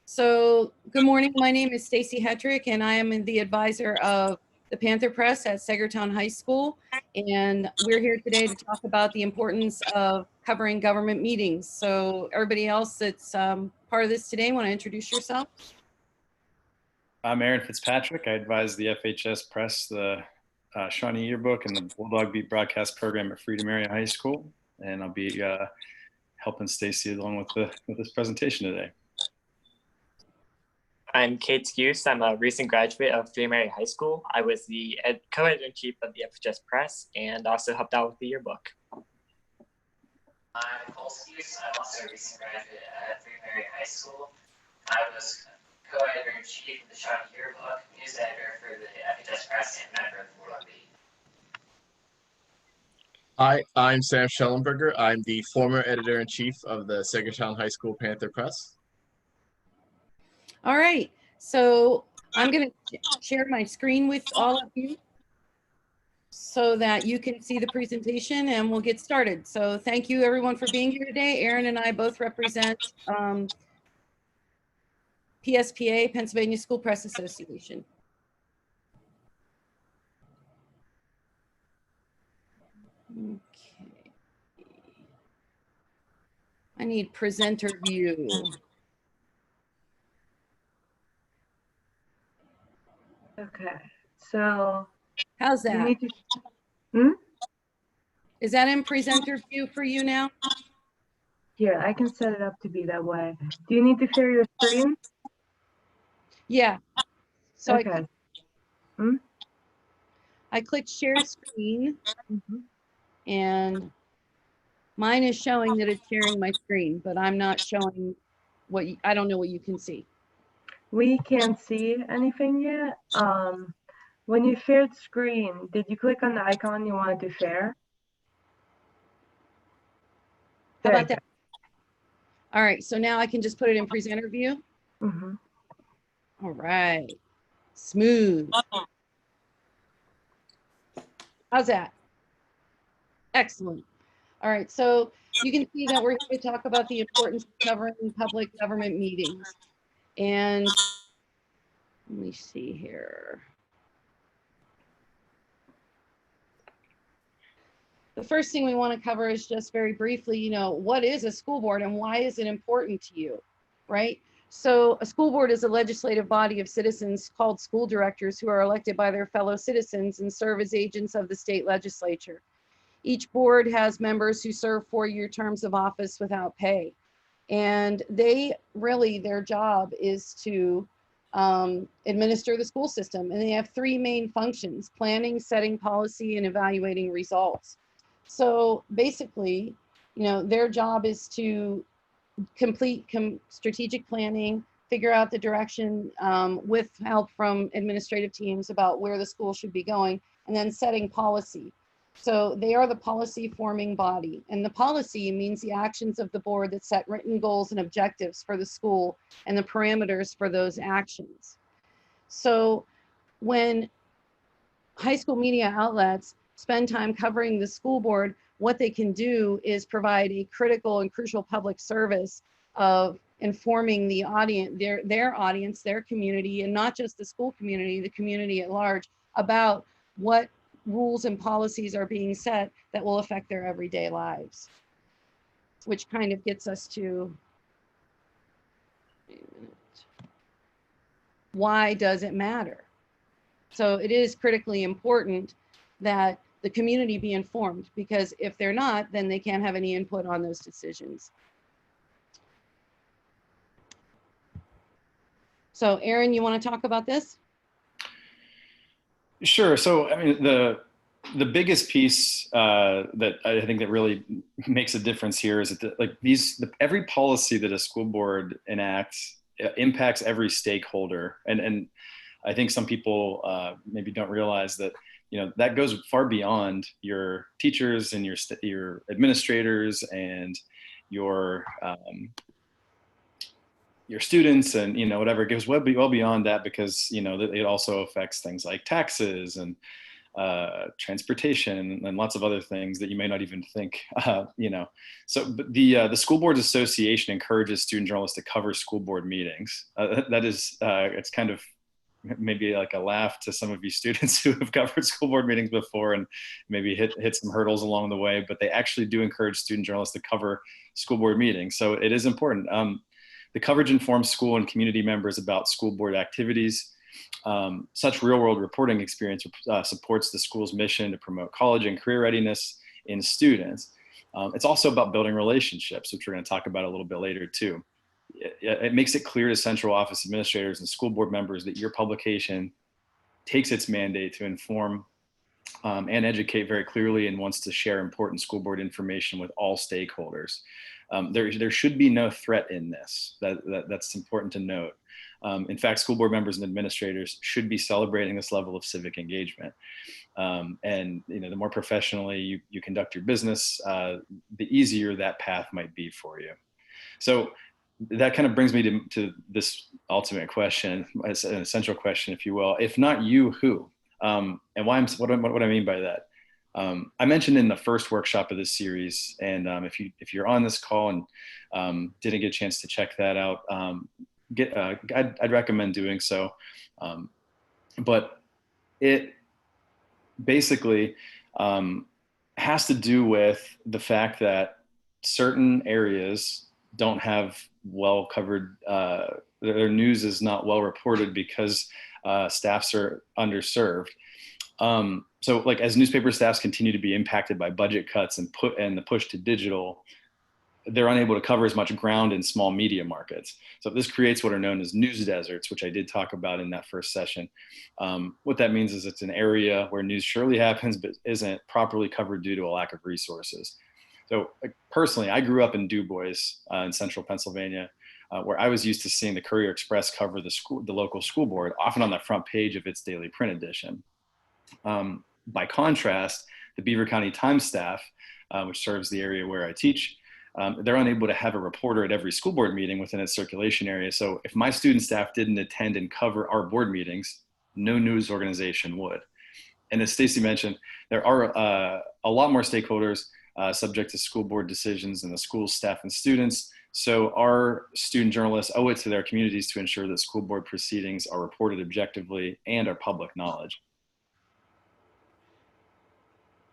So, good morning. My name is Stacey Hetrick, and I am the advisor of the Panther Press at Saegertown High School. And we're here today to talk about the importance of covering government meetings. So, everybody else that's part of this today, want to introduce yourself? I'm Aaron Fitzpatrick. I advise the FHS Press, the Shawnee Yearbook, and the Bulldog Beat broadcast program at Freedom Area High School. And I'll be helping Stacey along with this presentation today. I'm Kate Skuse. I'm a recent graduate of Freedom Area High School. I was the co-editor-in-chief of the FHS Press and also helped out with the yearbook. I'm Paul Skuse. I'm also a recent graduate at Freedom Area High School. I was co-editor-in-chief of the Shawnee Yearbook, news editor for the FHS Press, and member of the Bulldog Beat. Hi, I'm Sam Schellenberger. I'm the former editor-in-chief of the Saegertown High School Panther Press. All right. So, I'm going to share my screen with all of you so that you can see the presentation, and we'll get started. So, thank you everyone for being here today. Aaron and I both represent PSPA, Pennsylvania School Press Association. Okay. I need presenter view. Okay, so How's that? you need to, Is that in presenter view for you now? Here, I can set it up to be that way. Do you need to share your screen? Yeah. So Okay. I clicked share screen, Mhm. and mine is showing that it's sharing my screen, but I'm not showing what I don't know what you can see. We can't see anything yet. When you shared screen, did you click on the icon you wanted to share? How about that? All right, so now I can just put it in presenter view. Mm-hmm. All right, smooth. How's that? Excellent. All right, so you can see that we're here to talk about the importance of covering public government meetings. And let me see here. The first thing we want to cover is just very briefly, what is a school board and why is it important to you, right? So a school board is a legislative body of citizens called school directors who are elected by their fellow citizens and serve as agents of the state legislature. Each board has members who serve 4-year terms of office without pay. And their job is to administer the school system. And they have 3 main functions: planning, setting policy, and evaluating results. So basically, their job is to complete strategic planning, figure out the direction with help from administrative teams about where the school should be going, and then setting policy. So they are the policy forming body, and the policy means the actions of the board that set written goals and objectives for the school and the parameters for those actions. So when high school media outlets spend time covering the school board, what they can do is provide a critical and crucial public service of informing the audience, their audience, their community, and not just the school community, the community at large, about what rules and policies are being set that will affect their everyday lives. Which kind of gets us to, why does it matter? So it is critically important that the community be informed, because if they're not, then they can't have any input on those decisions. So Aaron, you want to talk about this? Sure. So, I mean, the biggest piece that I think that really makes a difference here is that every policy that a school board enacts impacts every stakeholder, and I think some people maybe don't realize that that goes far beyond your teachers and your administrators and your students and whatever. It goes well beyond that, because it also affects things like taxes and transportation, and lots of other things that you may not even think, you know. So but the School Boards Association encourages student journalists to cover school board meetings. That is, it's kind of maybe like a laugh to some of you students who have covered school board meetings before and maybe hit some hurdles along the way, but they actually do encourage student journalists to cover school board meetings. So it is important. The coverage informs school and community members about school board activities. Such real-world reporting experience supports the school's mission to promote college and career readiness in students. It's also about building relationships, which we're going to talk about a little bit later too. It makes it clear to central office administrators and school board members that your publication takes its mandate to inform and educate very clearly and wants to share important school board information with all stakeholders. There should be no threat in this. That's important to note. In fact, school board members and administrators should be celebrating this level of civic engagement. And you know, the more professionally you conduct your business, the easier that path might be for you. So that kind of brings me to this ultimate question, an essential question, if you will. If not you, who? And what I mean by that. I mentioned in the first workshop of this series, and if you're on this call and didn't get a chance to check that out, I'd recommend doing so. But it basically has to do with the fact that certain areas don't have well covered, their news is not well reported because staffs are underserved. So like as newspaper staffs continue to be impacted by budget cuts and the push to digital, they're unable to cover as much ground in small media markets. So this creates what are known as news deserts, which I did talk about in that first session. What that means is it's an area where news surely happens, but isn't properly covered due to a lack of resources. So personally, I grew up in Du Bois in central Pennsylvania, where I was used to seeing the Courier Express cover the local school board, often on the front page of its daily print edition. By contrast, the Beaver County Times staff, which serves the area where I teach, they're unable to have a reporter at every school board meeting within its circulation area. So if my student staff didn't attend and cover our board meetings, no news organization would. And as Stacey mentioned, there are a lot more stakeholders subject to school board decisions than the school staff and students. So our student journalists owe it to their communities to ensure that school board proceedings are reported objectively and are public knowledge.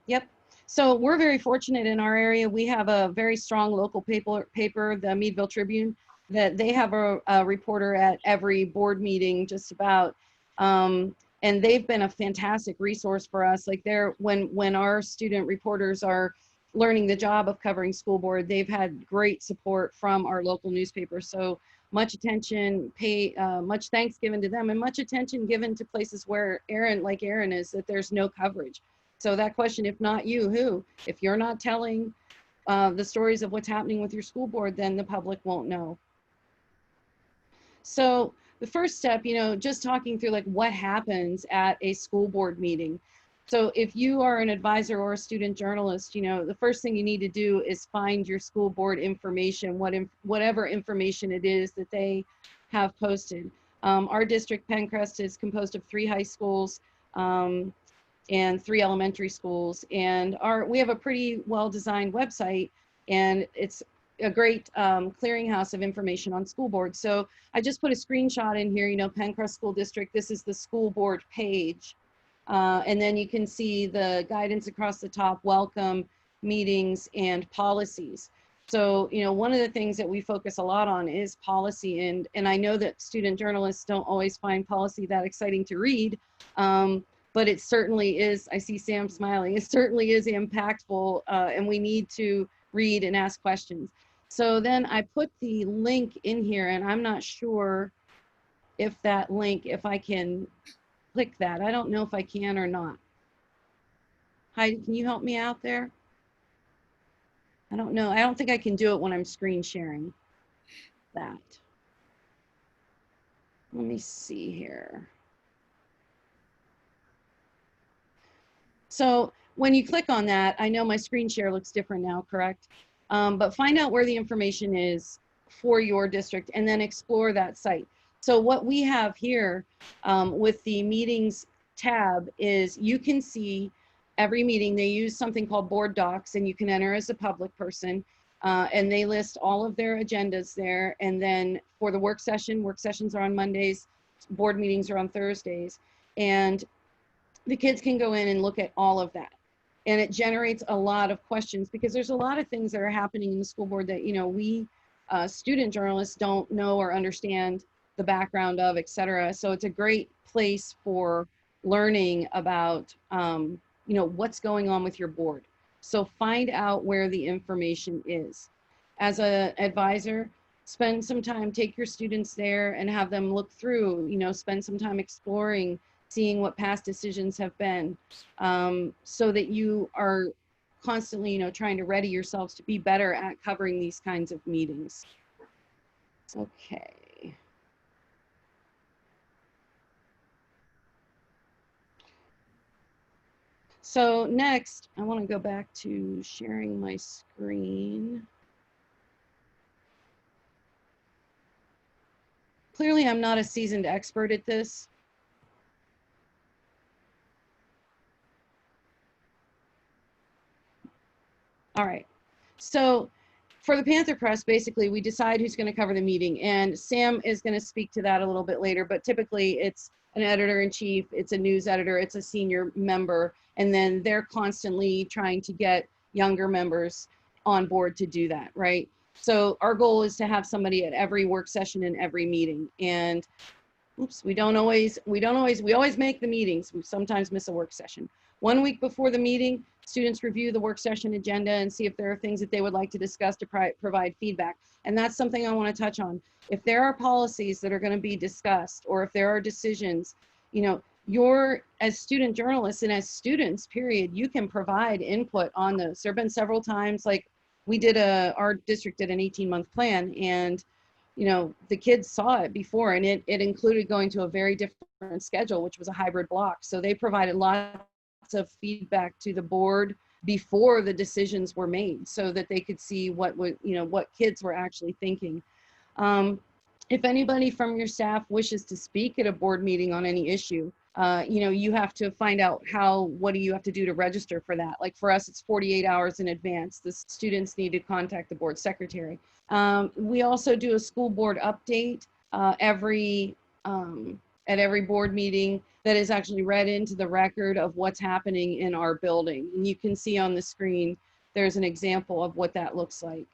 Yep. So we're very fortunate in our area. We have a very strong local paper, the Meadville Tribune, that they have a reporter at every board meeting just about. And they've been a fantastic resource for us. Like when our student reporters are learning the job of covering school board, they've had great support from our local newspaper. So much attention, much thanks given to them, and much attention given to places where like Aaron is, that there's no coverage. So that question, if not you, who? If you're not telling the stories of what's happening with your school board, then the public won't know. So the first step, just talking through like what happens at a school board meeting. So if you are an advisor or a student journalist, the first thing you need to do is find your school board information, whatever information it is that they have posted. Our district, Pencrest, is composed of 3 high schools and 3 elementary schools. And we have a pretty well-designed website, and it's a great clearinghouse of information on school boards. So I just put a screenshot in here, Pencrest School District, this is the school board page. And then you can see the guidance across the top, welcome, meetings, and policies. So, one of the things that we focus a lot on is policy. And I know that student journalists don't always find policy that exciting to read, but it certainly is. I see Sam smiling. It certainly is impactful, and we need to read and ask questions. So then I put the link in here, and I'm not sure if that link, if I can click that. I don't know if I can or not. Heidi, can you help me out there? I don't know. I don't think I can do it when I'm screen sharing that. Let me see here. So when you click on that, I know my screen share looks different now, correct? But find out where the information is for your district and then explore that site. So what we have here with the meetings tab is you can see every meeting. They use something called board docs, and you can enter as a public person. And they list all of their agendas there. And then for the work sessions are on Mondays, board meetings are on Thursdays. And the kids can go in and look at all of that. And it generates a lot of questions because there's a lot of things that are happening in the school board that, we student journalists don't know or understand the background of, et cetera. So it's a great place for learning about, what's going on with your board. So find out where the information is. As an advisor, spend some time, take your students there and have them look through, spend some time exploring, seeing what past decisions have been, so that you are constantly, trying to ready yourselves to be better at covering these kinds of meetings. Okay. So next, I want to go back to sharing my screen. Clearly, I'm not a seasoned expert at this. All right. So for the Panther Press, basically, we decide who's going to cover the meeting. And Sam is going to speak to that a little bit later. But typically, it's an editor-in-chief, it's a news editor, it's a senior member. And then they're constantly trying to get younger members on board to do that, right? So our goal is to have somebody at every work session and every meeting. And oops, we always make the meetings. We sometimes miss a work session. 1 week before the meeting, students review the work session agenda and see if there are things that they would like to discuss to provide feedback. And that's something I want to touch on. If there are policies that are going to be discussed, or if there are decisions, you're, as student journalists and as students, period, you can provide input on those. There have been several times, like our district did an 18-month plan, and the kids saw it before, and it included going to a very different schedule, which was a hybrid block. So they provided lots of feedback to the board before the decisions were made, so that they could see what kids were actually thinking. If anybody from your staff wishes to speak at a board meeting on any issue, you have to find out what do you have to do to register for that? Like for us, it's 48 hours in advance. The students need to contact the board secretary. We also do a school board update at every board meeting that is actually read into the record of what's happening in our building. And you can see on the screen, there's an example of what that looks like.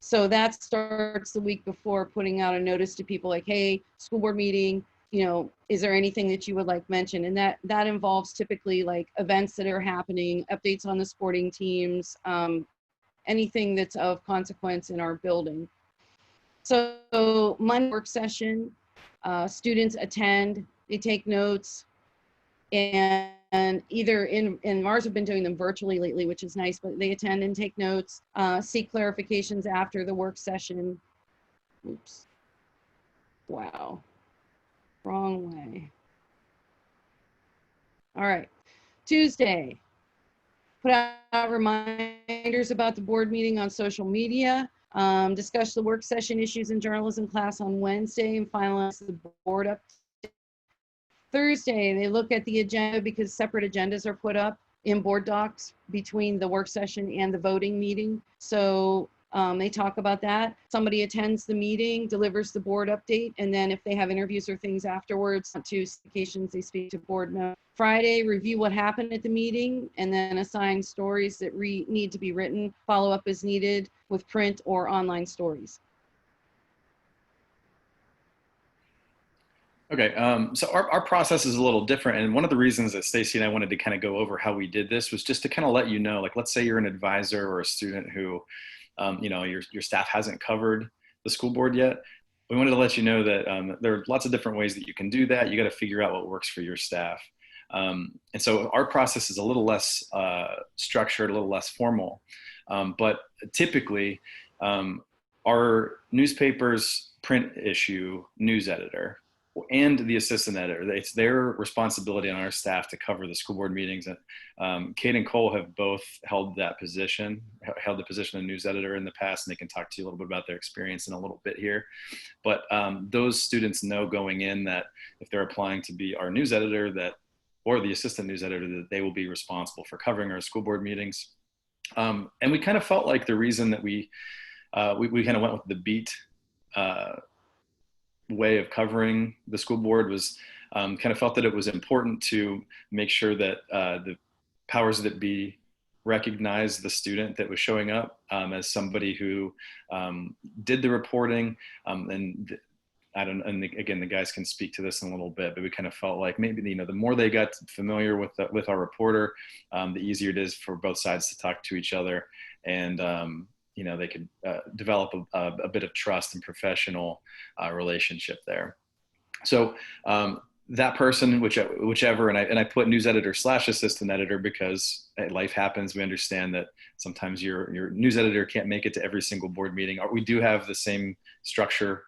So that starts the week before, putting out a notice to people like, hey, school board meeting, is there anything that you would like mentioned? And that involves typically like events that are happening, updates on the sporting teams, anything that's of consequence in our building. So Monday work session, students attend, they take notes, and either in Mars have been doing them virtually lately, which is nice, but they attend and take notes, seek clarifications after the work session. Oops. Wow. Wrong way. All right. Tuesday, put out reminders about the board meeting on social media, discuss the work session issues in journalism class on Wednesday, and finalize the board update. Thursday, they look at the agenda because separate agendas are put up in board docs between the work session and the voting meeting. So they talk about that. Somebody attends the meeting, delivers the board update, and then if they have interviews or things afterwards, to occasions they speak to board members. Friday, review what happened at the meeting, and then assign stories that need to be written. Follow up as needed with print or online stories. Okay, so our process is a little different, and one of the reasons that Stacey and I wanted to kind of go over how we did this was just to kind of let you know, like, let's say you're an advisor or a student who, your staff hasn't covered the school board yet. We wanted to let you know that there are lots of different ways that you can do that. You got to figure out what works for your staff. And so our process is a little less structured, a little less formal, but typically our newspaper's print issue news editor and the assistant editor, it's their responsibility on our staff to cover the school board meetings. And Kate and Cole have both held the position of news editor in the past, and they can talk to you a little bit about their experience in a little bit here. But those students know going in that if they're applying to be our news editor, that or the assistant news editor, that they will be responsible for covering our school board meetings. And we kind of felt like the reason that we kind of went with the beat way of covering the school board was kind of felt that it was important to make sure that the powers that be recognize the student that was showing up as somebody who did the reporting. And again, the guys can speak to this in a little bit, but we kind of felt like maybe, the more they got familiar with our reporter, the easier it is for both sides to talk to each other. And, they could develop a bit of trust and professional relationship there. So that person, whichever, and I put news editor / assistant editor because life happens. We understand that sometimes your news editor can't make it to every single board meeting. We do have the same structure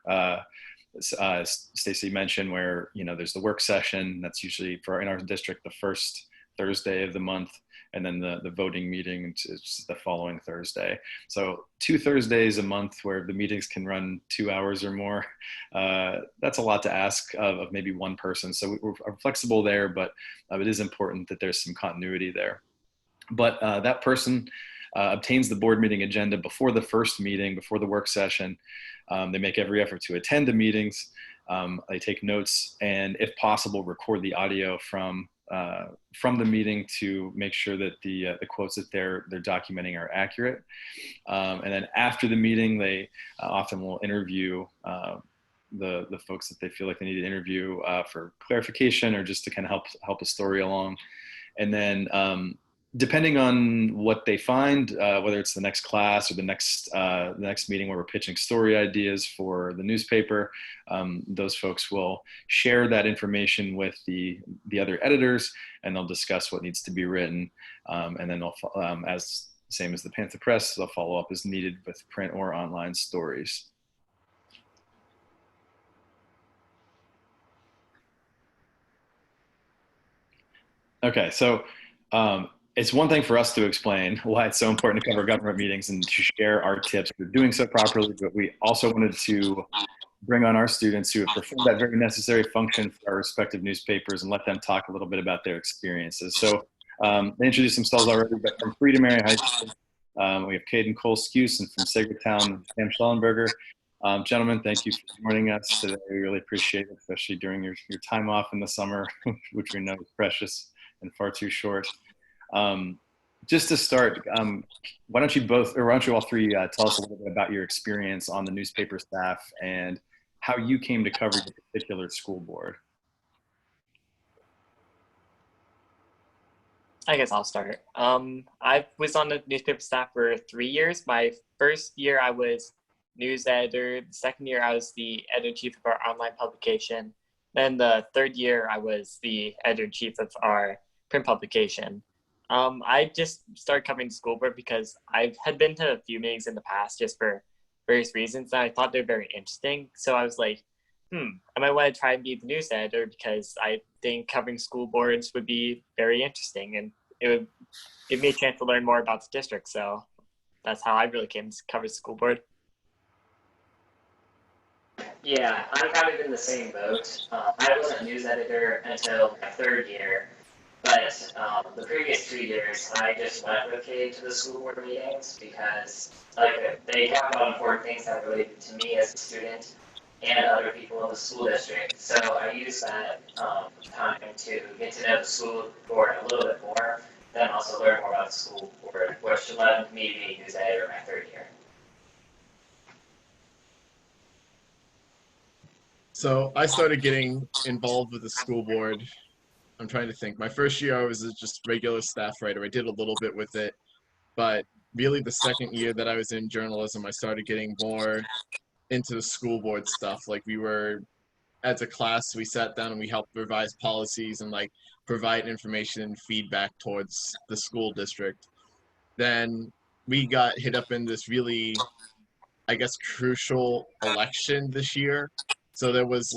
Stacey mentioned, where there's the work session that's usually in our district the first Thursday of the month, and then the voting meeting is the following Thursday. So 2 Thursdays a month where the meetings can run 2 hours or more. That's a lot to ask of maybe one person. So we're flexible there, but it is important that there's some continuity there. But that person obtains the board meeting agenda before the first meeting, before the work session. They make every effort to attend the meetings. They take notes, and if possible, record the audio from the meeting to make sure that the quotes that they're documenting are accurate. And then after the meeting, they often will interview the folks that they feel like they need to interview for clarification or just to kind of help a story along. And then depending on what they find, whether it's the next class or the next meeting where we're pitching story ideas for the newspaper, those folks will share that information with the other editors, and they'll discuss what needs to be written. And then they'll, as same as the Panther Press, they'll follow up as needed with print or online stories. Okay, so it's one thing for us to explain why it's so important to cover government meetings and to share our tips for doing so properly, but we also wanted to bring on our students who have performed that very necessary function for our respective newspapers and let them talk a little bit about their experiences. So they introduced themselves already, but from Freedom Area High School, we have Caden Cole-Skuse, and from Saegertown, Sam Schellenberger. Gentlemen, thank you for joining us today. We really appreciate it, especially during your time off in the summer, which we know is precious and far too short. Just to start, why don't you all three tell us a little bit about your experience on the newspaper staff and how you came to cover the particular school board? I guess I'll start. I was on the newspaper staff for 3 years. My first year I was news editor. The second year I was the editor-in-chief of our online publication. Then the third year I was the editor-in-chief of our print publication. I just started covering the school board because I had been to a few meetings in the past just for various reasons, and I thought they were very interesting. So I was like, I might want to try and be the news editor because I think covering school boards would be very interesting, and it would give me a chance to learn more about the district. So that's how I really came to cover the school board. Yeah, I'm kind of in the same boat. I wasn't a news editor until my third year, but the previous 2 years, I just went with Kate to the school board meetings because they talk about important things that relate to me as a student and other people in the school district. So I used that time to get to know the school board a little bit more, then also learn more about the school board, which led me to be news editor in my third year. So I started getting involved with the school board. I'm trying to think. My first year I was just regular staff writer. I did a little bit with it, but really the second year that I was in journalism, I started getting more into the school board stuff. Like as a class, we sat down and we helped revise policies and provide information and feedback towards the school district. Then we got hit up in this really, I guess, crucial election this year. So there was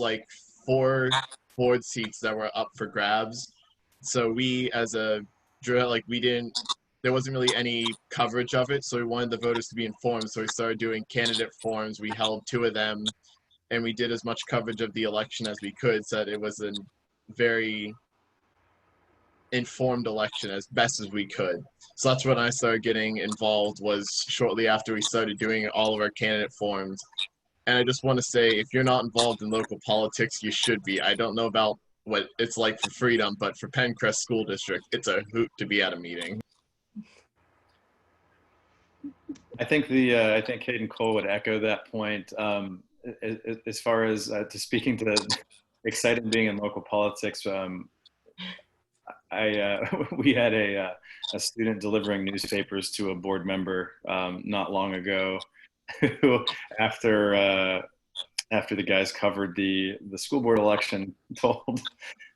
4 board seats that were up for grabs. So we, as a drill, there wasn't really any coverage of it. So we wanted the voters to be informed. So we started doing candidate forums. We held 2 of them, and we did as much coverage of the election as we could, so that it was a very informed election as best as we could. So that's when I started getting involved, was shortly after we started doing all of our candidate forms. And I just want to say, if you're not involved in local politics, you should be. I don't know about what it's like for Freedom, but for Pencrest School District, it's a hoot to be at a meeting. I think Hayden Cole would echo that point. As far as to speaking to exciting being in local politics, we had a student delivering newspapers to a board member not long ago, who after the guys covered the school board election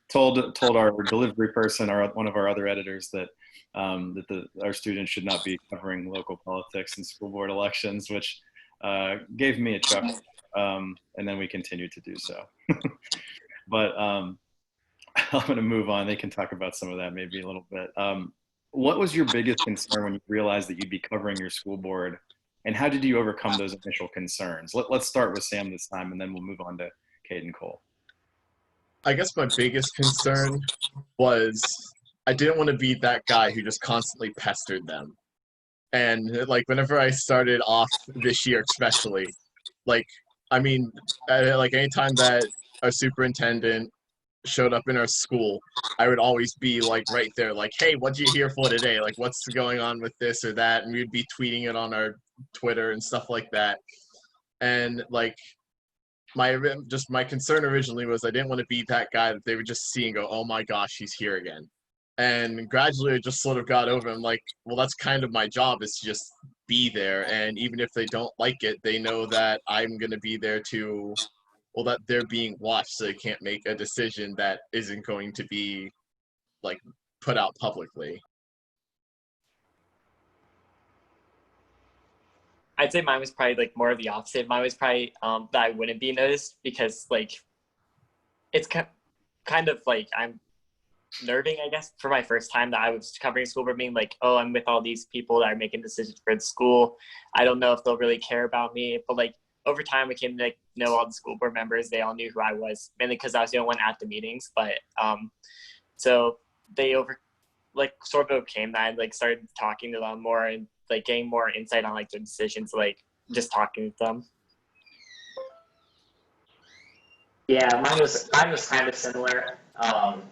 told our delivery person, one of our other editors, that our students should not be covering local politics and school board elections, which gave me a chuckle, and then we continued to do so. But I'm going to move on. They can talk about some of that maybe a little bit. What was your biggest concern when you realized that you'd be covering your school board, and how did you overcome those initial concerns? Let's start with Sam this time, and then we'll move on to Hayden Cole. I guess my biggest concern was I didn't want to be that guy who just constantly pestered them. And like whenever I started off this year, especially, like, I mean, like anytime that a superintendent showed up in our school, I would always be like right there, like, hey, what you here for today? Like, what's going on with this or that? And we'd be tweeting it on our Twitter and stuff like that. And like, my concern originally was I didn't want to be that guy that they would just see and go, oh my gosh, he's here again. And gradually I just sort of got over it. I'm like, well, that's kind of my job, is to just be there. And even if they don't like it, they know that I'm going to be there to, well, that they're being watched, so they can't make a decision that isn't going to be like put out publicly. I'd say mine was probably like more of the opposite. Mine was probably that I wouldn't be noticed, because like it's kind of like I'm nerding, I guess, for my first time that I was covering school board meeting, like, oh, I'm with all these people that are making decisions for the school. I don't know if they'll really care about me. But like over time, we came to like know all the school board members. They all knew who I was, mainly because I was the only one at the meetings. But so they sort of overcame that, and like started talking to them more and like getting more insight on like their decisions, like just talking with them. Yeah, mine was kind of similar.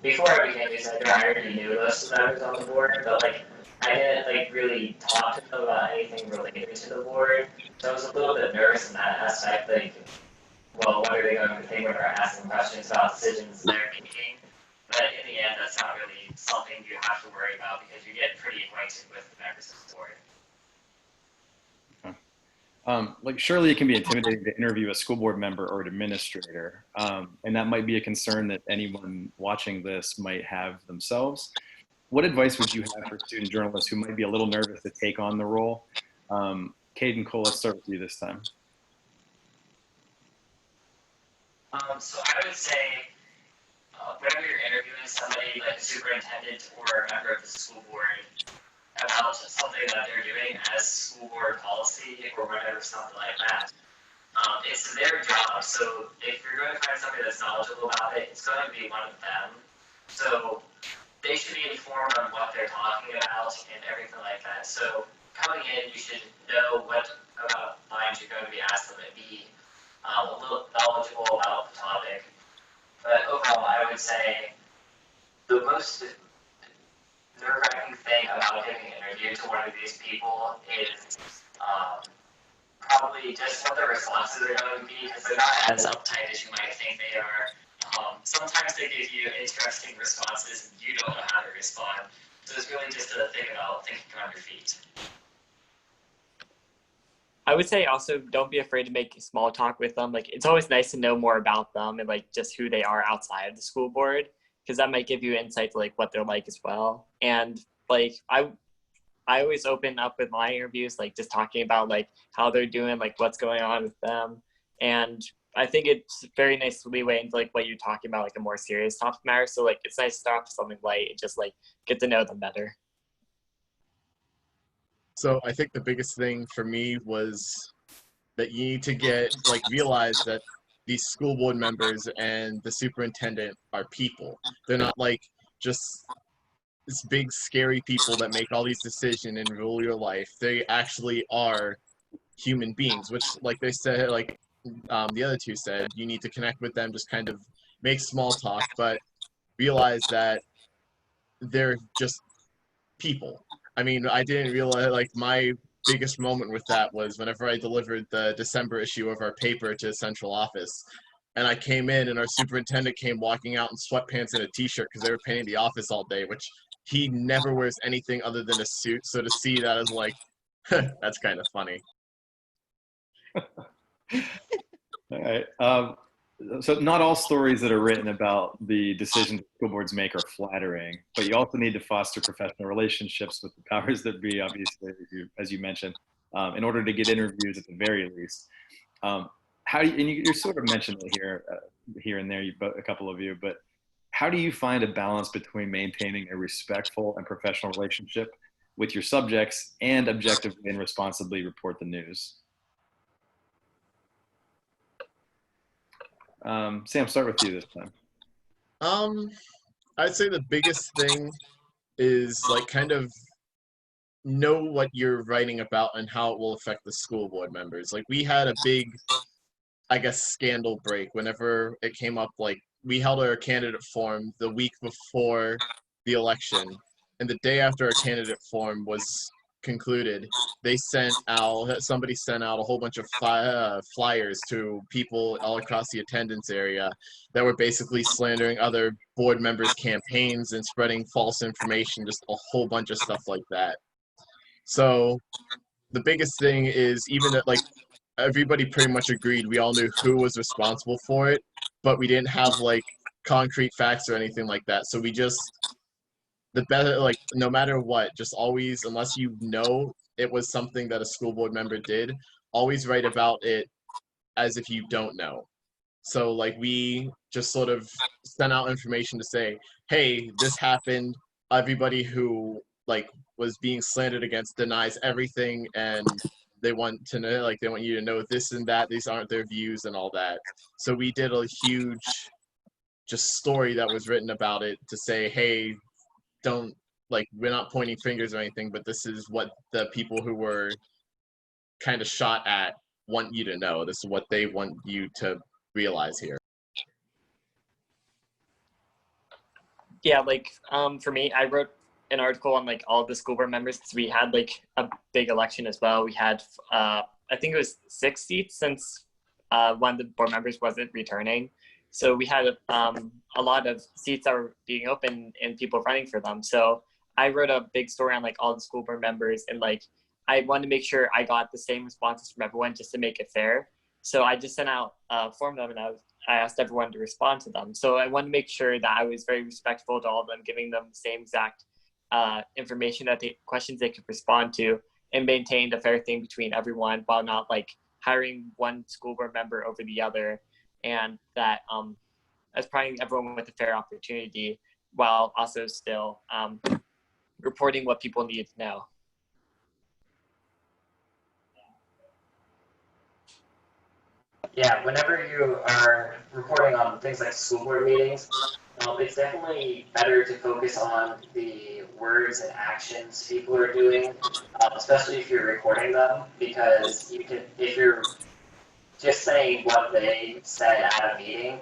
Before I became news editor, I already knew most of the members on the board, but like I didn't like really talk to them about anything related to the board. So I was a little bit nervous in that aspect. Like, well, what are they going to think when they're asking questions about decisions they're making? But in the end, that's not really something you have to worry about, because you get pretty acquainted with the members of the board. Like surely it can be intimidating to interview a school board member or an administrator, and that might be a concern that anyone watching this might have themselves. What advice would you have for student journalists who might be a little nervous to take on the role? Hayden Cole, let's start with you this time. So I would say, whenever you're interviewing somebody like a superintendent or a member of the school board about something that they're doing as school board policy or whatever, something like that, it's their job. So if you're going to find somebody that's knowledgeable about it, it's going to be one of them. So they should be informed on what they're talking about and everything like that. So coming in, you should know what about lines you're going to be asked them to be a little knowledgeable about the topic. But overall, I would say the most nerve-wracking thing about giving an interview to one of these people is probably just what the responses are going to be, because they're not as uptight as you might think they are. Sometimes they give you interesting responses and you don't know how to respond. So it's really just a thing about thinking on your feet. I would say also don't be afraid to make small talk with them. Like it's always nice to know more about them and like just who they are outside of the school board, because that might give you insight to like what they're like as well. And like I always open up with my interviews, like just talking about like how they're doing, like what's going on with them. And I think it's very nice leeway into like what you're talking about, like a more serious topic matter. So like it's nice to start with something light and just like get to know them better. So I think the biggest thing for me was that you need to realize that these school board members and the superintendent are people. They're not like just this big scary people that make all these decisions and rule your life. They actually are human beings, which, like they said, like the other two said, you need to connect with them, just kind of make small talk, but realize that they're just people. I mean, I didn't realize, like, my biggest moment with that was whenever I delivered the December issue of our paper to the central office. And I came in, and our superintendent came walking out in sweatpants and a t-shirt because they were painting the office all day, which he never wears anything other than a suit. So to see that, I was like, that's kind of funny. All right. So not all stories that are written about the decisions school boards make are flattering, but you also need to foster professional relationships with the powers that be, obviously, as you mentioned, in order to get interviews at the very least. How do you, and you sort of mentioned it here and there, a couple of you, but how do you find a balance between maintaining a respectful and professional relationship with your subjects and objectively and responsibly report the news? Sam, start with you this time. I'd say the biggest thing is, like, kind of know what you're writing about and how it will affect the school board members. Like, we had a big, I guess, scandal break whenever it came up. Like, we held our candidate forum the week before the election, and the day after our candidate forum was concluded, somebody sent out a whole bunch of flyers to people all across the attendance area that were basically slandering other board members' campaigns and spreading false information, just a whole bunch of stuff like that. So the biggest thing is, even that, like, everybody pretty much agreed, we all knew who was responsible for it, but we didn't have, like, concrete facts or anything like that. So we just, the better, like, no matter what, just always, unless you know it was something that a school board member did, always write about it as if you don't know. So, like, we just sort of sent out information to say, hey, this happened. Everybody who, like, was being slandered against denies everything, and they want to know, like, they want you to know this and that, these aren't their views and all that. So we did a huge just story that was written about it to say, hey, don't, like, we're not pointing fingers or anything, but this is what the people who were kind of shot at want you to know. This is what they want you to realize here. Yeah, like for me, I wrote an article on, like, all the school board members, because we had, like, a big election as well. We had I think it was 6 seats, since one of the board members wasn't returning. So we had a lot of seats that were being open and people running for them. So I wrote a big story on, like, all the school board members, and, like, I wanted to make sure I got the same responses from everyone just to make it fair. So I just sent out a form of them, and I asked everyone to respond to them. So I wanted to make sure that I was very respectful to all of them, giving them the same exact information, questions they could respond to, and maintained a fair thing between everyone while not, like, hiring one school board member over the other, and that as providing everyone with a fair opportunity while also still reporting what people need to know. Yeah, whenever you are reporting on things like school board meetings, it's definitely better to focus on the words and actions people are doing, especially if you're recording them, because you can, if you're just saying what they said at a meeting,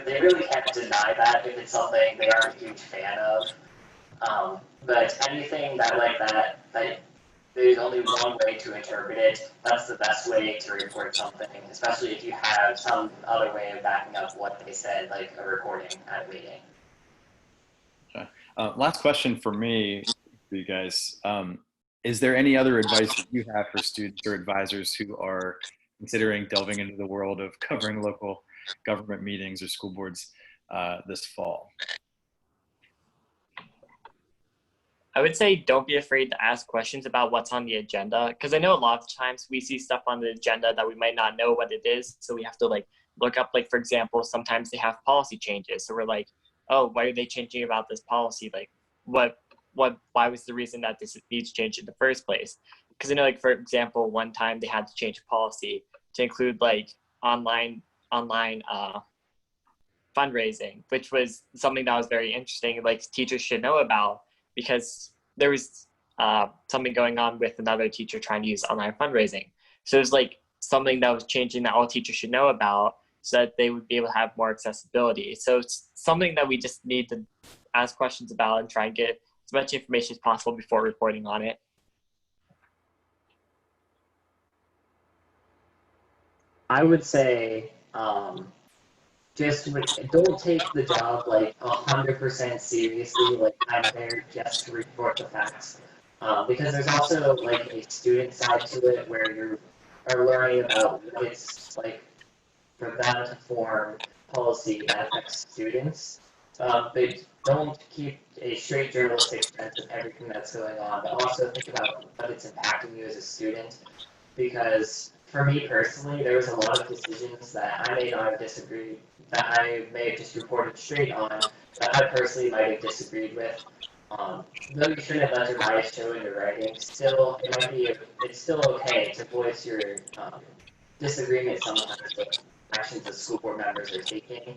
they really can't deny that if it's something they aren't a huge fan of. But anything that there's only one way to interpret it, that's the best way to report something, especially if you have some other way of backing up what they said, like a recording at a meeting. Okay. Last question for me, for you guys. Is there any other advice that you have for students or advisors who are considering delving into the world of covering local government meetings or school boards this fall? I would say don't be afraid to ask questions about what's on the agenda, because I know a lot of times we see stuff on the agenda that we might not know what it is, so we have to, like, look up, like, for example, sometimes they have policy changes, so we're like, oh, why are they changing about this policy? Like, why was the reason that this needs changed in the first place? Because I know, like, for example, one time they had to change policy to include, like, online fundraising, which was something that was very interesting, like teachers should know about, because there was something going on with another teacher trying to use online fundraising. So it was like something that was changing that all teachers should know about, so that they would be able to have more accessibility. So it's something that we just need to ask questions about and try and get as much information as possible before reporting on it. I would say don't take the job like 100% seriously. Like I'm there just to report the facts, because there's also like a student side to it where you are learning about what it's like for them to form policy that affects students. They don't keep a straight journalistic sense of everything that's going on, but also think about what it's impacting you as a student. Because for me personally, there was a lot of decisions that I may not have disagreed, that I may have just reported straight on, that I personally might have disagreed with. Though you shouldn't let your bias show in your writing, still, it's still okay to voice your disagreement sometimes with actions that school board members are taking.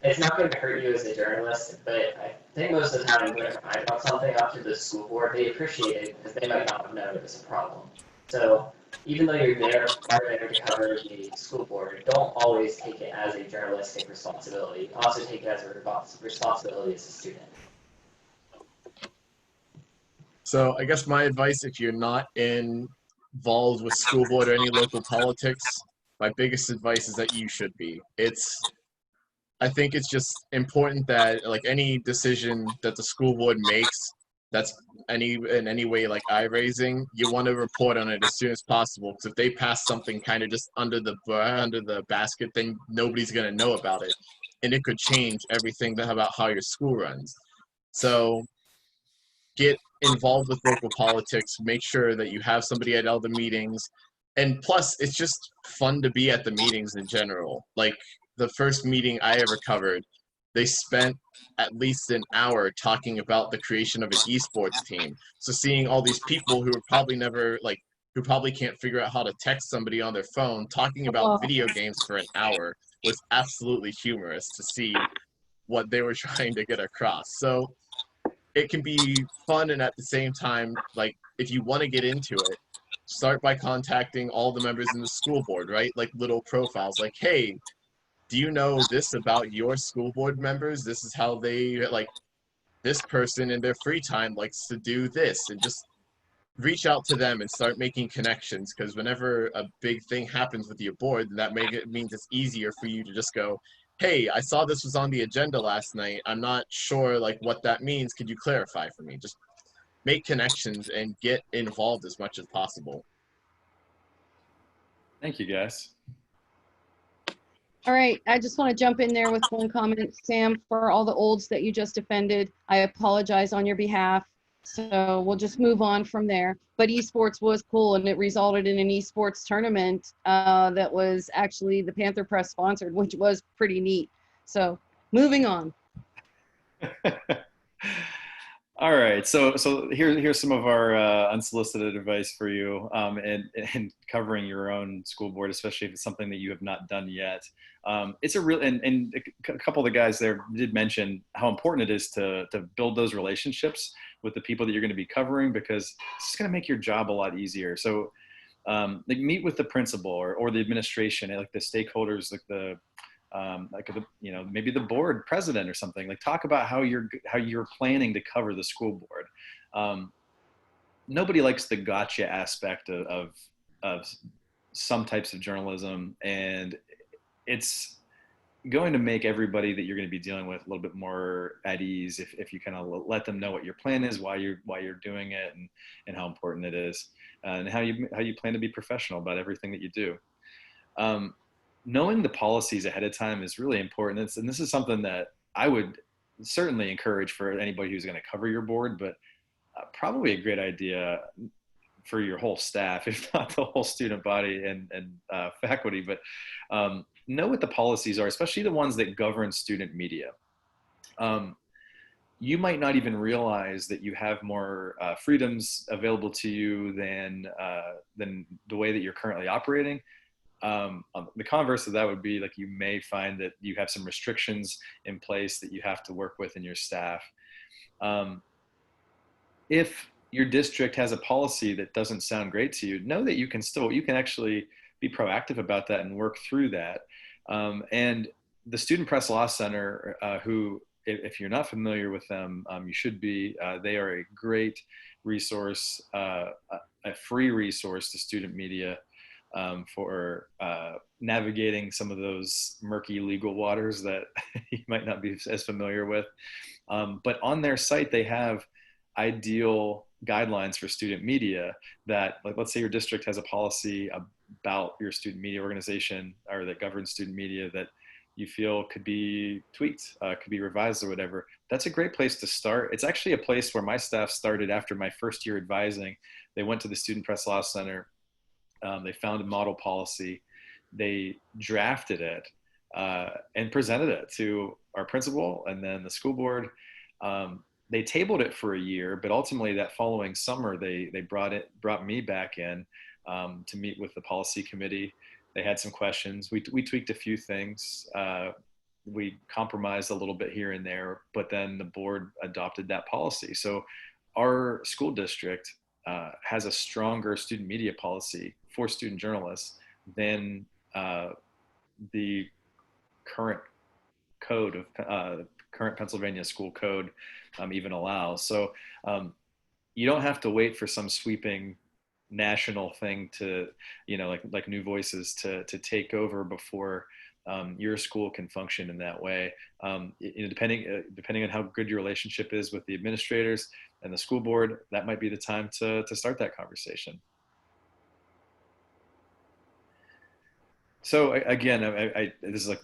It's not going to hurt you as a journalist, but I think most of the time when I brought something up to the school board, they appreciate it because they might not have known it was a problem. So even though you're there to cover the school board, don't always take it as a journalistic responsibility. Also take it as a responsibility as a student. So I guess my advice, if you're not involved with school board or any local politics, my biggest advice is that you should be. I think it's just important that like any decision that the school board makes that's in any way like eye raising, you want to report on it as soon as possible. Because if they pass something kind of just under the basket, then nobody's gonna know about it, and it could change everything about how your school runs. So get involved with local politics. Make sure that you have somebody at all the meetings, and plus, it's just fun to be at the meetings in general. Like the first meeting I ever covered, they spent at least an hour talking about the creation of an esports team. So seeing all these people who are probably never who probably can't figure out how to text somebody on their phone talking about video games for an hour was absolutely humorous to see what they were trying to get across. So it can be fun, and at the same time, like if you want to get into it, start by contacting all the members in the school board, right? Like little profiles, like, hey, do you know this about your school board members? This is how they, like, this person in their free time likes to do this, and just reach out to them and start making connections, because whenever a big thing happens with your board, that means it's easier for you to just go, hey, I saw this was on the agenda last night. I'm not sure like what that means. Could you clarify for me? Just make connections and get involved as much as possible. Thank you, guys. All right, I just want to jump in there with one comment, Sam, for all the olds that you just offended. I apologize on your behalf. So we'll just move on from there. But esports was cool, and it resulted in an esports tournament that was actually the Panther Press sponsored, which was pretty neat. So moving on. All right, so here's some of our unsolicited advice for you, and covering your own school board, especially if it's something that you have not done yet. It's a real, and a couple of the guys there did mention how important it is to build those relationships with the people that you're going to be covering, because it's going to make your job a lot easier. So like meet with the principal or the administration, like the stakeholders, maybe the board president or something. Like talk about how you're planning to cover the school board. Nobody likes the gotcha aspect of some types of journalism, and it's going to make everybody that you're going to be dealing with a little bit more at ease if you kind of let them know what your plan is, why you're doing it, and how important it is, and how you plan to be professional about everything that you do. Knowing the policies ahead of time is really important. And this is something that I would certainly encourage for anybody who's going to cover your board, but probably a great idea for your whole staff, if not the whole student body and faculty. But know what the policies are, especially the ones that govern student media. You might not even realize that you have more freedoms available to you than the way that you're currently operating. The converse of that would be like, you may find that you have some restrictions in place that you have to work with in your staff. If your district has a policy that doesn't sound great to you, know that you can actually be proactive about that and work through that. And the Student Press Law Center, who, if you're not familiar with them, you should be. They are a great resource, a free resource to student media for navigating some of those murky legal waters that you might not be as familiar with. But on their site, they have ideal guidelines for student media that, like, let's say your district has a policy about your student media organization, or that governs student media, that you feel could be tweaked, could be revised or whatever. That's a great place to start. It's actually a place where my staff started after my first year advising. They went to the Student Press Law Center. They found a model policy. They drafted it and presented it to our principal and then the school board. They tabled it for a year, but ultimately that following summer, they brought me back in to meet with the policy committee. They had some questions. We tweaked a few things. We compromised a little bit here and there, but then the board adopted that policy. So our school district has a stronger student media policy for student journalists than the current code of current Pennsylvania school code even allows. So you don't have to wait for some sweeping national thing to, like New Voices to take over before your school can function in that way. Depending on how good your relationship is with the administrators and the school board, that might be the time to start that conversation. So again, this is like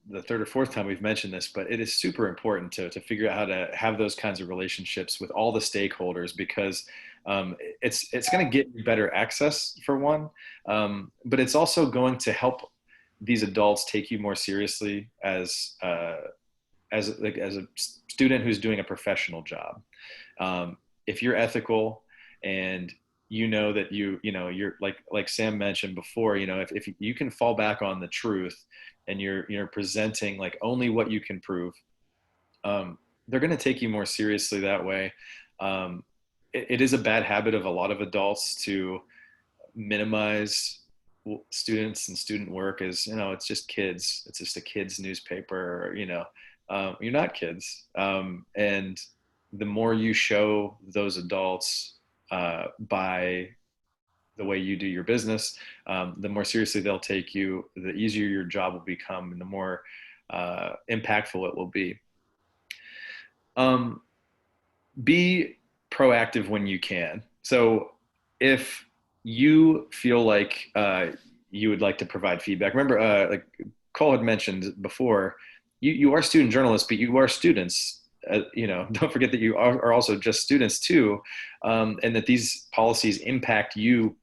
the third or fourth time we've mentioned this, but it is super important to figure out how to have those kinds of relationships with all the stakeholders, because it's going to get you better access for one, but it's also going to help these adults take you more seriously as a student who's doing a professional job. If you're ethical and that you're like Sam mentioned before, if you can fall back on the truth and you're presenting like only what you can prove, they're going to take you more seriously that way. It is a bad habit of a lot of adults to minimize students and student work as, it's just kids. It's just a kid's newspaper, you're not kids. And the more you show those adults by the way you do your business, the more seriously they'll take you, the easier your job will become, and the more impactful it will be. Be proactive when you can. So if you feel like you would like to provide feedback, remember, like Cole had mentioned before, you are student journalists, but you are students. Don't forget that you are also just students too, and that these policies impact you,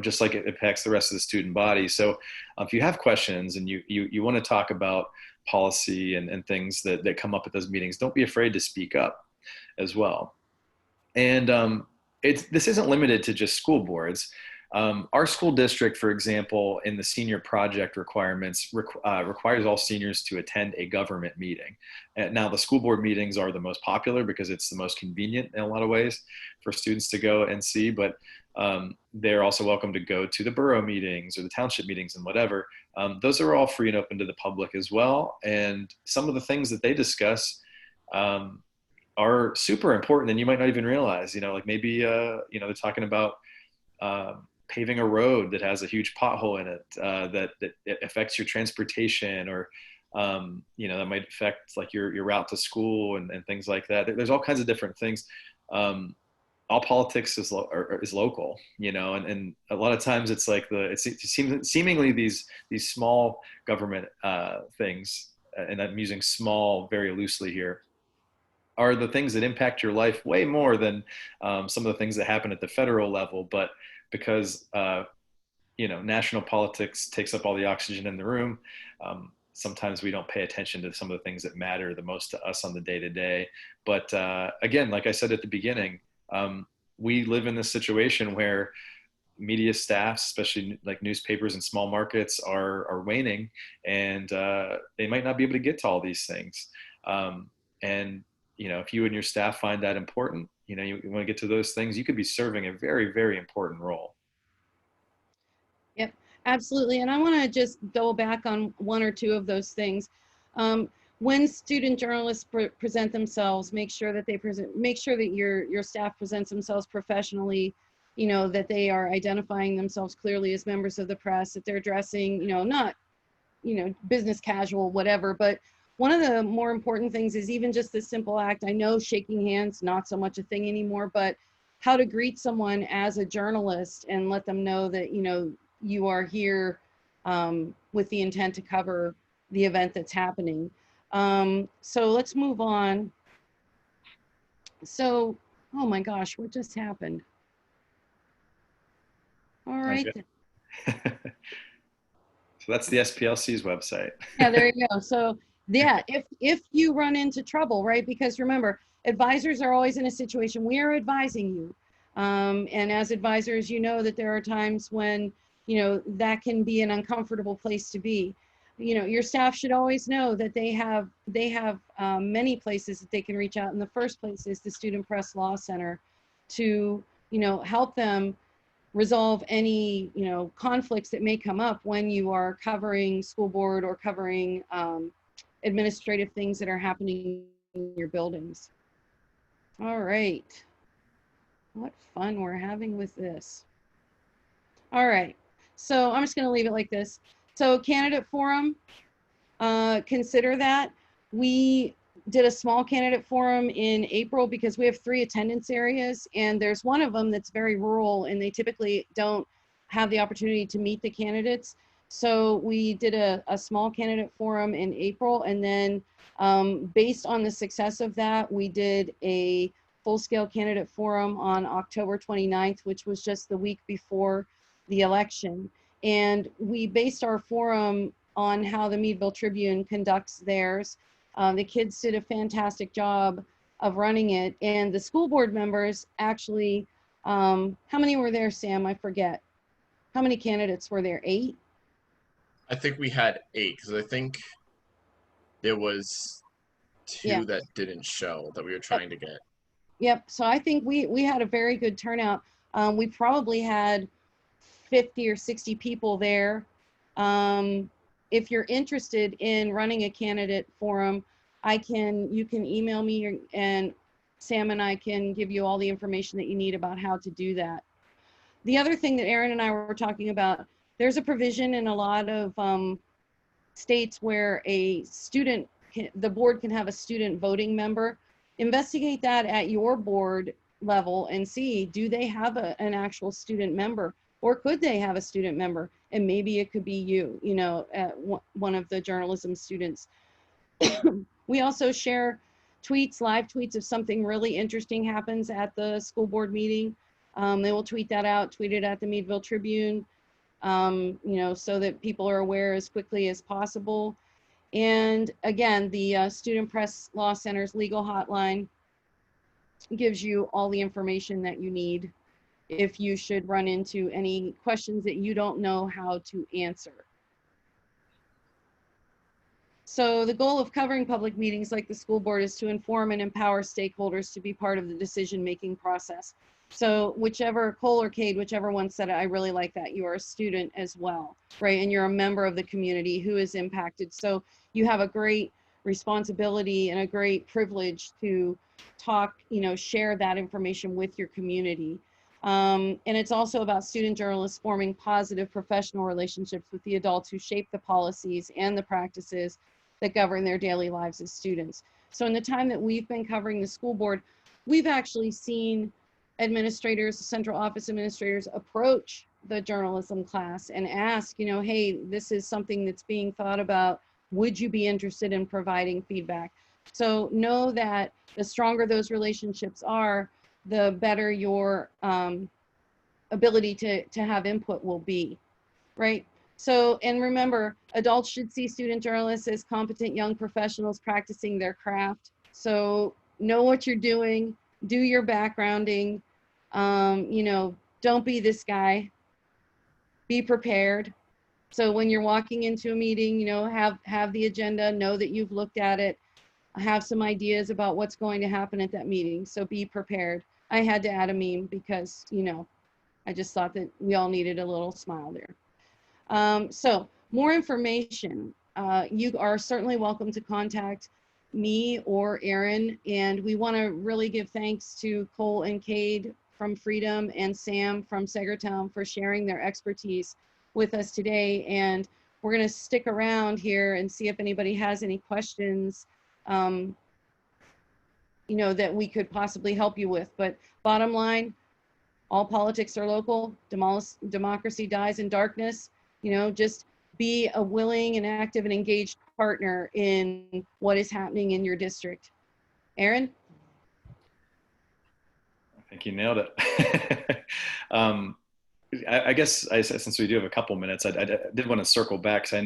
just like it impacts the rest of the student body. So if you have questions and you want to talk about policy and things that come up at those meetings, don't be afraid to speak up as well. And this isn't limited to just school boards. Our school district, for example, in the senior project requirements, requires all seniors to attend a government meeting. And now the school board meetings are the most popular because it's the most convenient in a lot of ways for students to go and see, but they're also welcome to go to the borough meetings or the township meetings and whatever. Those are all free and open to the public as well. And some of the things that they discuss are super important and you might not even realize, like maybe, they're talking about paving a road that has a huge pothole in it that affects your transportation, or that might affect like your route to school and things like that. There's all kinds of different things. All politics is local, and a lot of times it's like seemingly these small government things, and I'm using small very loosely here, are the things that impact your life way more than some of the things that happen at the federal level. But because, national politics takes up all the oxygen in the room, sometimes we don't pay attention to some of the things that matter the most to us on the day-to-day. But again, like I said at the beginning, we live in this situation where media staffs, especially like newspapers and small markets, are waning, and they might not be able to get to all these things. And if you and your staff find that important, you want to get to those things, you could be serving a very, very important role. Yep, absolutely. And I want to just go back on one or two of those things. When student journalists present themselves, make sure that your staff presents themselves professionally, that they are identifying themselves clearly as members of the press, that they're dressing, not, business casual, whatever. But one of the more important things is even just this simple act. I know shaking hands, not so much a thing anymore, but how to greet someone as a journalist and let them know that, you are here with the intent to cover the event that's happening. So let's move on. So, oh my gosh, what just happened? All right. So that's the SPLC's website. Yeah, there you go. So yeah, if you run into trouble, right? Because remember, advisors are always in a situation, we are advising you. And as advisors, that there are times when, that can be an uncomfortable place to be. Your staff should always know that they have many places that they can reach out. And the first place is the Student Press Law Center to, help them resolve any, conflicts that may come up when you are covering school board or covering administrative things that are happening in your buildings. All right. What fun we're having with this. All right. So I'm just going to leave it like this. So candidate forum, consider that. We did a small candidate forum in April because we have 3 attendance areas, and there's one of them that's very rural and they typically don't have the opportunity to meet the candidates. So we did a small candidate forum in April, and then based on the success of that, we did a full-scale candidate forum on October 29th, which was just the week before the election. And we based our forum on how the Meadville Tribune conducts theirs. The kids did a fantastic job of running it. And the school board members actually, how many were there, Sam? I forget. How many candidates were there? 8? I think we had 8, because I think there was 2 that didn't show that we were trying to get. Yep. So I think we had a very good turnout. We probably had 50 or 60 people there. If you're interested in running a candidate forum, you can email me, and Sam and I can give you all the information that you need about how to do that. The other thing that Aaron and I were talking about, there's a provision in a lot of states where the board can have a student voting member. Investigate that at your board level and see, do they have an actual student member, or could they have a student member? And maybe it could be you, one of the journalism students. We also share tweets, live tweets, if something really interesting happens at the school board meeting. They will tweet that out, tweet it at the Meadville Tribune, so that people are aware as quickly as possible. And again, the Student Press Law Center's legal hotline gives you all the information that you need if you should run into any questions that you don't know how to answer. So the goal of covering public meetings like the school board is to inform and empower stakeholders to be part of the decision-making process. So whichever, Cole or Cade, whichever one said it, I really like that. You are a student as well, right? And you're a member of the community who is impacted. So you have a great responsibility and a great privilege to talk, share that information with your community. And it's also about student journalists forming positive professional relationships with the adults who shape the policies and the practices that govern their daily lives as students. So in the time that we've been covering the school board, we've actually seen administrators, central office administrators approach the journalism class and ask, hey, this is something that's being thought about. Would you be interested in providing feedback? So know that the stronger those relationships are, the better your ability to have input will be, right? So, and remember, adults should see student journalists as competent young professionals practicing their craft. So know what you're doing, do your backgrounding, don't be this guy, Be prepared. So when you're walking into a meeting, you know, have the agenda, know that you've looked at it, have some ideas about what's going to happen at that meeting. So be prepared. I had to add a meme because, you know, I just thought that we all needed a little smile there. So more information. You are certainly welcome to contact me or Aaron. And we want to really give thanks to Cole and Cade from Freedom and Sam from Saegertown for sharing their expertise with us today. And we're going to stick around here and see if anybody has any questions, you know, that we could possibly help you with. But bottom line, all politics are local. Democracy dies in darkness. You know, just be a willing and active and engaged partner in what is happening in your district. Aaron? I think you nailed it. I guess since we do have a couple minutes, I did want to circle back because I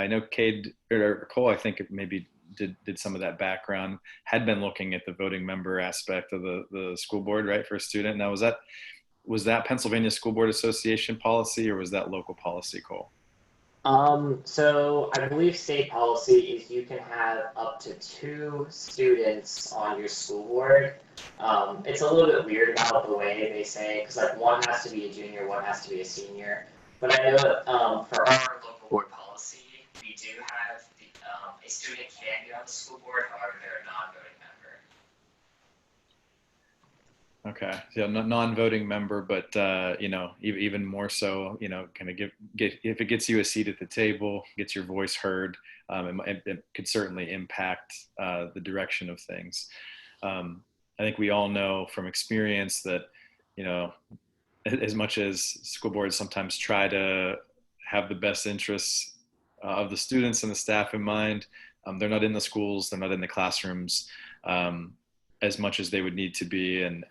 know Cade or Cole, I think maybe did some of that background, had been looking at the voting member aspect of the school board, right, for a student. Now, was that Pennsylvania School Board Association policy or was that local policy, Cole? So I believe state policy is you can have up to 2 students on your school board. It's a little bit weird about the way they say, because like one has to be a junior, one has to be a senior. But I know that for our local board policy, we do have a student can be on the school board, however, they're a non-voting member. Okay, so non-voting member, but you know, even more so, you know, kind of get if it gets you a seat at the table, gets your voice heard, it could certainly impact the direction of things. I think we all know from experience that, you know, as much as school boards sometimes try to have the best interests of the students and the staff in mind, they're not in the schools, they're not in the classrooms as much as they would need to be, and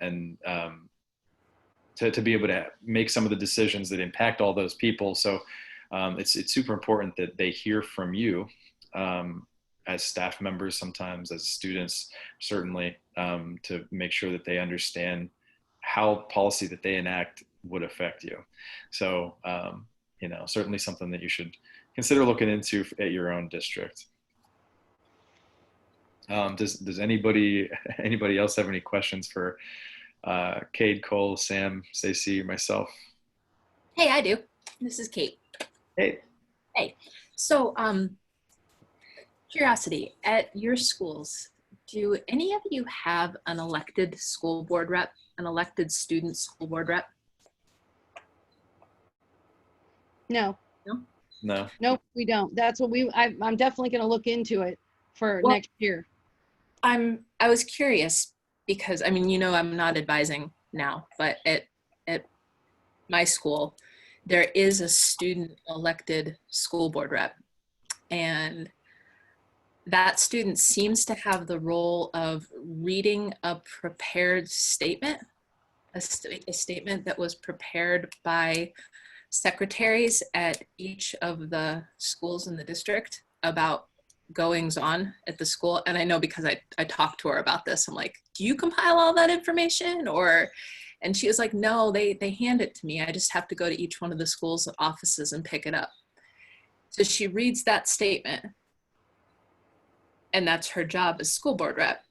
to be able to make some of the decisions that impact all those people. So it's super important that they hear from you as staff members, sometimes as students, certainly, to make sure that they understand how policy that they enact would affect you. So, you know, certainly something that you should consider looking into at your own district. Does anybody else have any questions for Cade, Cole, Sam, Stacey, myself? Hey, I do. This is Kate. Hey. Hey. So, curiosity, at your schools, do any of you have an elected school board rep, an elected student school board rep? No. No? No. Nope, we don't. That's what I'm definitely going to look into it for next year. I was curious because, I mean, you know, I'm not advising now, but at my school, there is a student elected school board rep, and that student seems to have the role of reading a prepared statement, a statement that was prepared by secretaries at each of the schools in the district about goings on at the school. And I know because I talked to her about this, I'm like, do you compile all that information? And she was like, no, they hand it to me. I just have to go to each one of the schools' offices and pick it up. So she reads that statement, and that's her job as school board rep.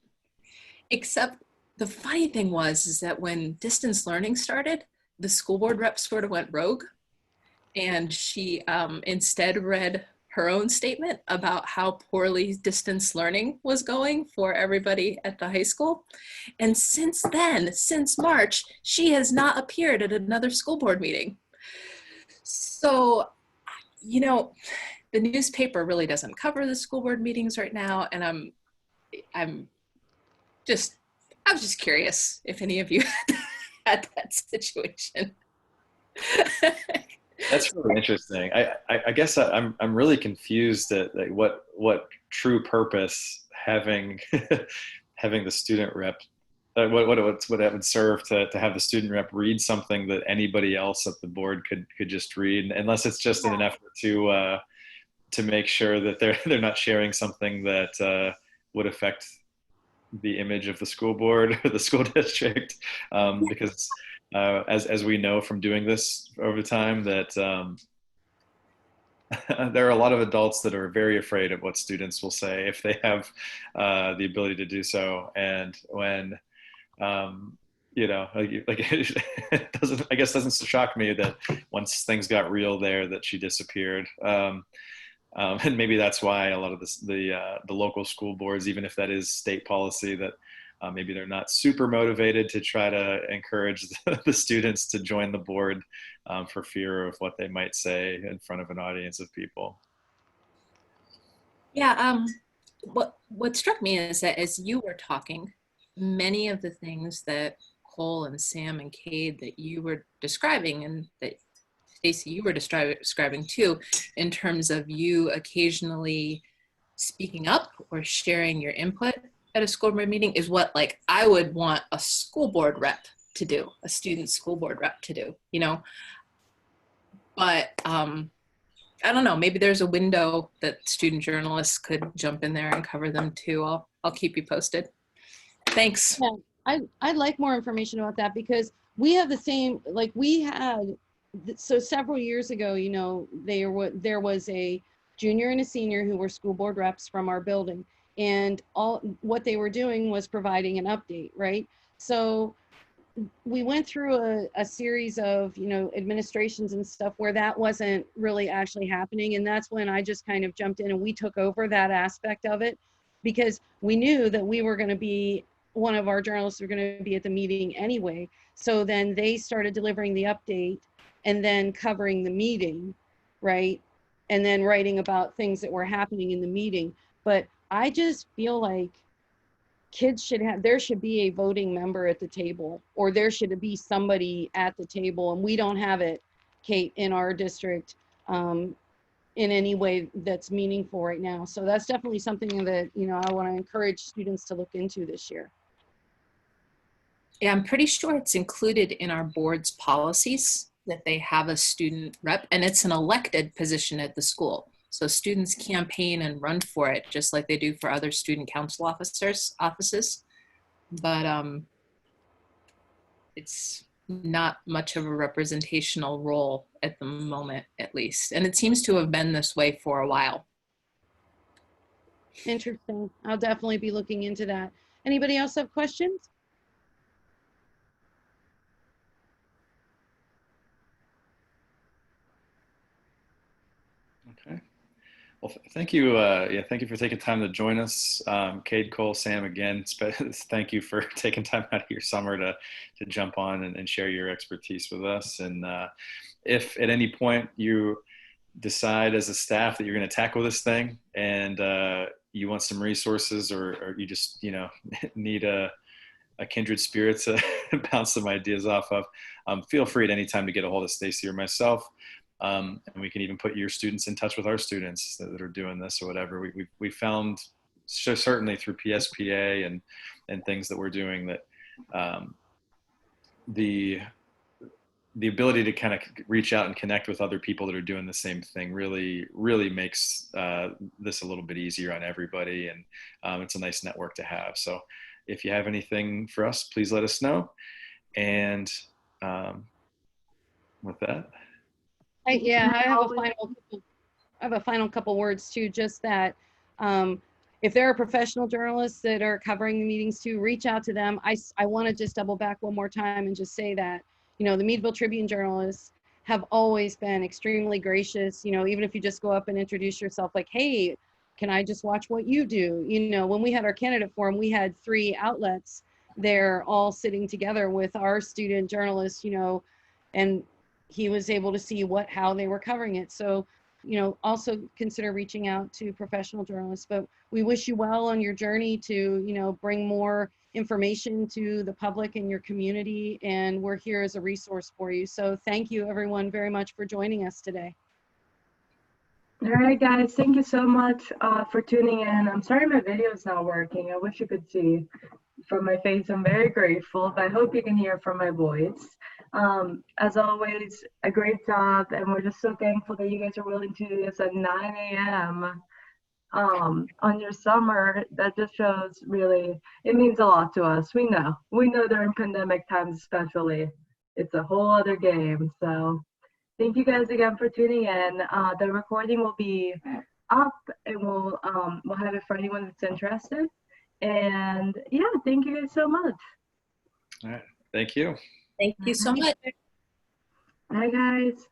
Except the funny thing is that when distance learning started, the school board rep sort of went rogue, and she instead read her own statement about how poorly distance learning was going for everybody at the high school. And since then, since March, she has not appeared at another school board meeting. So, you know, the newspaper really doesn't cover the school board meetings right now. And I was just curious if any of you had that situation. That's really interesting. I guess I'm really confused at like what true purpose having having the student rep, what that would serve to have the student rep read something that anybody else at the board could just read, unless it's just in an effort to make sure that they're not sharing something that would affect the image of the school board or the school district, because as we know from doing this over time, that there are a lot of adults that are very afraid of what students will say if they have the ability to do so. And when it doesn't shock me that once things got real there, that she disappeared. And maybe that's why a lot of the local school boards, even if that is state policy, that maybe they're not super motivated to try to encourage the students to join the board for fear of what they might say in front of an audience of people. Yeah, what struck me is that as you were talking, many of the things that Cole and Sam and Cade that you were describing, and that Stacey, you were describing too, in terms of you occasionally speaking up or sharing your input at a school board meeting, is what like I would want a school board rep to do, a student school board rep to do, you know. But I don't know, maybe there's a window that student journalists could jump in there and cover them too. I'll keep you posted. Thanks. Yeah, I'd like more information about that, because we have the same, like we had, so several years ago, you know, there was a junior and a senior who were school board reps from our building, and all what they were doing was providing an update, right? So we went through a series of, you know, administrations and stuff where that wasn't really actually happening. And that's when I just kind of jumped in and we took over that aspect of it, because we knew that we were going to be, one of our journalists were going to be at the meeting anyway. So then they started delivering the update and then covering the meeting, right? And then writing about things that were happening in the meeting. But I just feel like kids should have, there should be a voting member at the table, or there should be somebody at the table, and we don't have it, Kate, in our district in any way that's meaningful right now. So that's definitely something that, you know, I want to encourage students to look into this year. Yeah, I'm pretty sure it's included in our board's policies that they have a student rep, and it's an elected position at the school. So students campaign and run for it just like they do for other student council offices. But it's not much of a representational role at the moment, at least. And it seems to have been this way for a while. Interesting. I'll definitely be looking into that. Anybody else have questions? Okay. Well, thank you. Thank you for taking time to join us. Cade, Cole, Sam, again, thank you for taking time out of your summer to jump on and share your expertise with us. And if at any point you decide as a staff that you're going to tackle this thing and you want some resources, or you just, you know, need a kindred spirit to bounce some ideas off of, feel free at any time to get a hold of Stacey or myself. And we can even put your students in touch with our students that are doing this or whatever. We found, certainly through PSPA and things that we're doing, that the ability to kind of reach out and connect with other people that are doing the same thing really makes this a little bit easier on everybody. And it's a nice network to have. So if you have anything for us, please let us know. And with that. I have a final couple words too, just that if there are professional journalists that are covering the meetings too, reach out to them. I want to just double back one more time and just say that, you know, the Meadville Tribune journalists have always been extremely gracious. You know, even if you just go up and introduce yourself, like, hey, can I just watch what you do? You know, when we had our candidate forum, we had 3 outlets there all sitting together with our student journalists, you know, and he was able to see how they were covering it. So, you know, also consider reaching out to professional journalists. But we wish you well on your journey to, you know, bring more information to the public and your community. And we're here as a resource for you. So thank you everyone very much for joining us today. All right, guys, thank you so much for tuning in. I'm sorry my video is not working. I wish you could see from my face. I'm very grateful, but I hope you can hear from my voice. As always, a great job, and we're just so thankful that you guys are willing to do this at 9 a.m. On your summer. That just shows, really, it means a lot to us. We know during pandemic times especially, it's a whole other game. So thank you guys again for tuning in. The recording will be up, and we'll have it for anyone that's interested. And yeah, thank you guys so much. All right. Thank you. Thank you so much. Bye, guys.